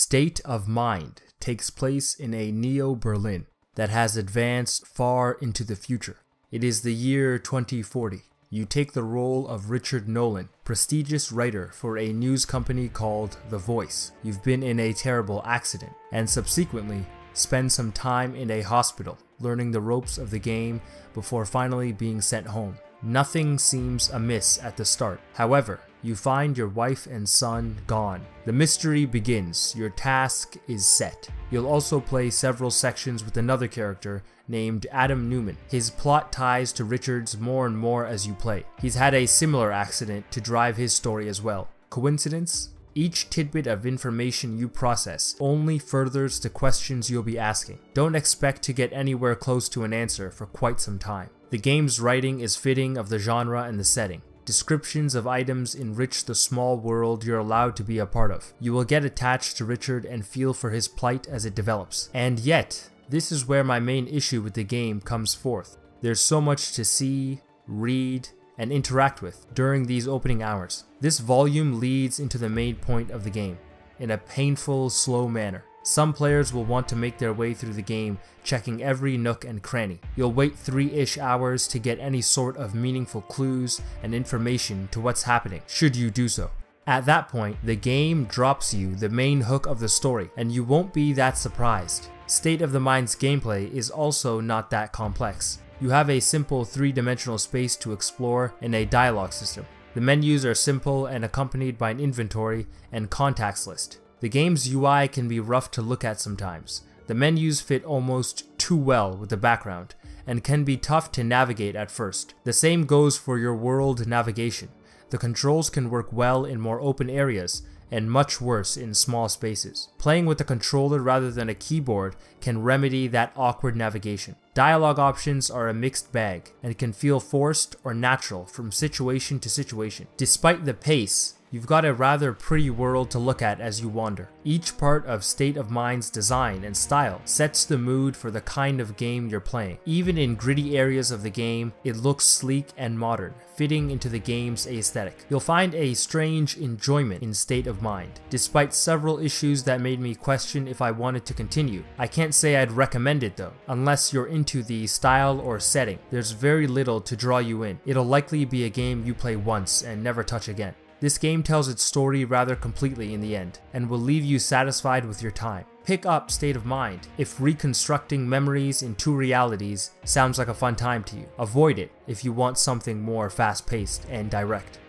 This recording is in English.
State of Mind takes place in a Neo-Berlin that has advanced far into the future. It is the year 2040. You take the role of Richard Nolan, prestigious writer for a news company called The Voice. You've been in a terrible accident, and subsequently spend some time in a hospital, learning the ropes of the game before finally being sent home. Nothing seems amiss at the start. However, you find your wife and son gone. The mystery begins. Your task is set. You'll also play several sections with another character named Adam Newman. His plot ties to Richard's more and more as you play. He's had a similar accident to drive his story as well. Coincidence? Each tidbit of information you process only furthers the questions you'll be asking. Don't expect to get anywhere close to an answer for quite some time. The game's writing is fitting of the genre and the setting. Descriptions of items enrich the small world you're allowed to be a part of. You will get attached to Richard and feel for his plight as it develops. And yet, this is where my main issue with the game comes forth. There's so much to see, read, and interact with during these opening hours. This volume leads into the main point of the game, in a painful, slow manner. Some players will want to make their way through the game, checking every nook and cranny. You'll wait 3-ish hours to get any sort of meaningful clues and information to what's happening, should you do so. At that point, the game drops you the main hook of the story, and you won't be that surprised. State of the Mind's gameplay is also not that complex. You have a simple 3-dimensional space to explore and a dialogue system. The menus are simple and accompanied by an inventory and contacts list. The game's UI can be rough to look at sometimes. The menus fit almost too well with the background and can be tough to navigate at first. The same goes for your world navigation. The controls can work well in more open areas and much worse in small spaces. Playing with a controller rather than a keyboard can remedy that awkward navigation. Dialogue options are a mixed bag and can feel forced or natural from situation to situation. Despite the pace, you've got a rather pretty world to look at as you wander. Each part of State of Mind's design and style sets the mood for the kind of game you're playing. Even in gritty areas of the game, it looks sleek and modern, fitting into the game's aesthetic. You'll find a strange enjoyment in State of Mind. Despite several issues that made me question if I wanted to continue, I can't say I'd recommend it though. Unless you're into the style or setting, there's very little to draw you in. It'll likely be a game you play once and never touch again. This game tells its story rather completely in the end, and will leave you satisfied with your time. Pick up State of Mind if reconstructing memories in 2 realities sounds like a fun time to you. Avoid it if you want something more fast-paced and direct.